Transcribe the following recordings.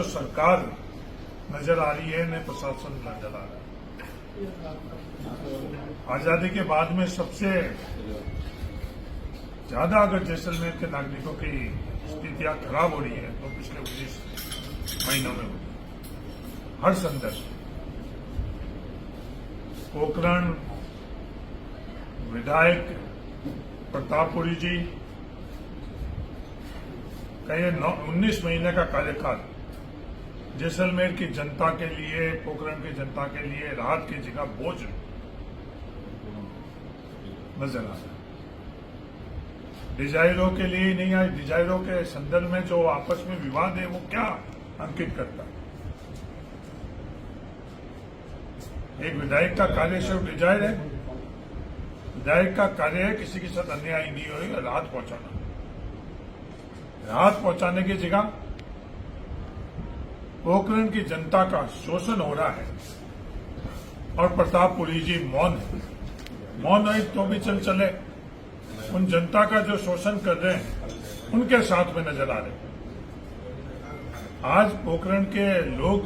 तो सरकार नजर आ रही है, न प्रशासन नजर आ रहा है। आजादी के बाद में सबसे ज्यादा अगर जैसलमेर के नागरिकों की स्थितियां खराब हो रही है तो पिछले 19 महीनों में हुई। हर संदर्भ से पोखरण विधायक प्रतापपुरी जी का ये 19 महीने का कार्यकाल जैसलमेर की जनता के लिए, पोखरण की जनता के लिए राहत की जगह बोझ नजर आ रहा है। डिजायरों के लिए ही नहीं आए, डिजायरों के संदर्भ में जो आपस में विवाद है वो क्या अंकित करता है। एक विधायक का कार्य सिर्फ डिजायर है। विधायक का कार्य है किसी के साथ अन्याय नहीं होगा, राहत पहुंचाना। राहत पहुंचाने की जगह पोखरण की जनता का शोषण हो रहा है और प्रतापपुरी जी मौन है। मौन है तो भी चले, उन जनता का जो शोषण कर रहे हैं उनके साथ में नजर आ रहे हैं। आज पोखरण के लोग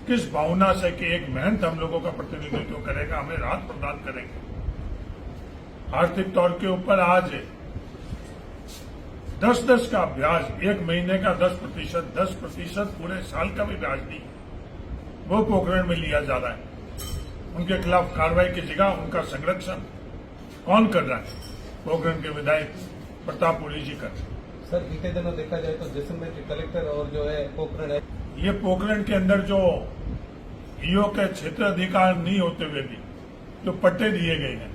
किस भावना से कि एक महंत हम लोगों का प्रतिनिधित्व करेगा, हमें राहत प्रदान करेंगे। आर्थिक तौर के ऊपर आज 10-10 का ब्याज, एक महीने का 10% पूरे साल का भी ब्याज नहीं, वो पोखरण में लिया जा रहा है। उनके खिलाफ कार्रवाई की जगह उनका संरक्षण कौन कर रहा है? पोखरण के विधायक प्रतापपुरी जी कर। सर, बीते दिनों देखा जाए तो जैसलमेर के कलेक्टर और जो है पोखरण है, ये पोखरण के अंदर जो ईओ के क्षेत्र अधिकार नहीं होते हुए भी जो पट्टे दिए गए हैं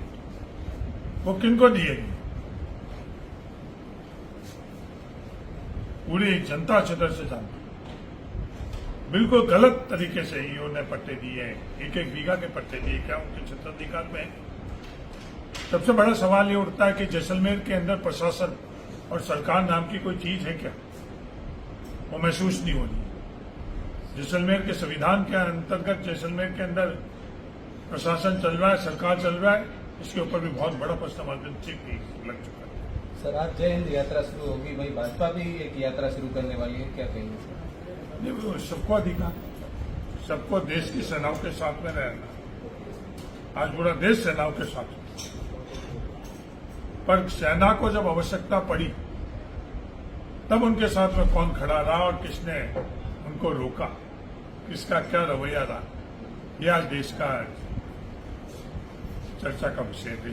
वो किनको दिए गए? पूरी जनता अच्छी तरह से जानती है। बिल्कुल गलत तरीके से ईओ ने पट्टे दिए, एक बीघा के पट्टे दिए। क्या उनके क्षेत्राधिकार में? सबसे बड़ा सवाल ये उठता है कि जैसलमेर के अंदर प्रशासन और सरकार नाम की कोई चीज है क्या? वो महसूस नहीं हो रही। जैसलमेर के संविधान के अंतर्गत जैसलमेर के अंदर प्रशासन चल रहा है, सरकार चल रहा है, इसके ऊपर भी बहुत बड़ा प्रश्न चिन्ह लग चुका है। सर, आज जय हिंद यात्रा शुरू होगी, वही भाजपा भी एक यात्रा शुरू करने वाली है, क्या कहेंगे सर? नहीं, सबको अधिकार, सबको देश की सेनाओं के साथ में रहना। आज पूरा देश सेनाओं के साथ, पर सेना को जब आवश्यकता पड़ी तब उनके साथ में कौन खड़ा रहा और किसने उनको रोका, किसका क्या रवैया रहा, यह आज देश का चर्चा का विषय है।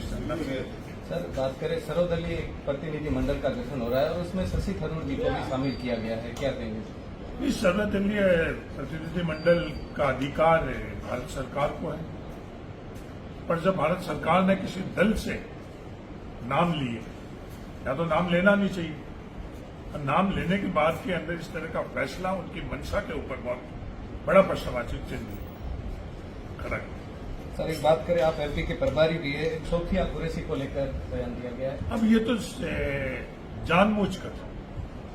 सर, बात करें सर्वदलीय प्रतिनिधि मंडल का गठन हो रहा है और उसमें शशि थरूर जी को भी शामिल किया गया है, क्या कहेंगे? इस सर्वदलीय प्रतिनिधि मंडल का अधिकार भारत सरकार को है, पर जब भारत सरकार ने किसी दल से नाम लिए, या तो नाम लेना नहीं चाहिए, और नाम लेने के बाद के अंदर इस तरह का फैसला उनकी मंशा के ऊपर बहुत बड़ा प्रश्नवाची चिन्ह खड़ा है। सर, एक बात करें, आप एमपी के प्रभारी भी है, सोफिया कुरैशी को लेकर बयान दिया गया है। अब ये तो जानबूझकर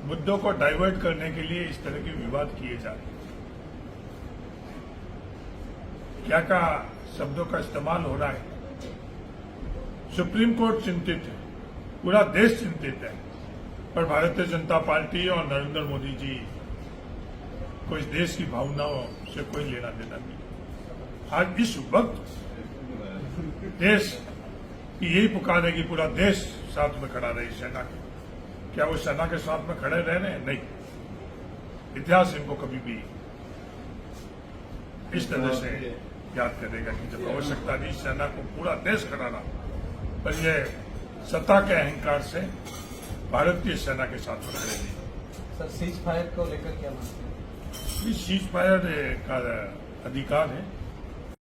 मुद्दों को डाइवर्ट करने के लिए इस तरह के विवाद किए जा रहे हैं। क्या का शब्दों का इस्तेमाल हो रहा है। सुप्रीम कोर्ट चिंतित है, पूरा देश चिंतित है, पर भारतीय जनता पार्टी और नरेंद्र मोदी जी को इस देश की भावनाओं से कोई लेना देना नहीं। आज इस वक्त देश की यही पुकार है कि पूरा देश साथ में खड़ा रहे सेना के। क्या वो सेना के साथ में खड़े रह रहे हैं? नहीं। इतिहास इनको कभी भी इस तरह से याद करेगा कि जब आवश्यकता थी सेना को पूरा देश खड़ा रहा, पर यह सत्ता के अहंकार से भारतीय सेना के साथ में खड़े नहीं। सर, सीज फायर को लेकर क्या मानते हैं? सीज फायर का अधिकार है,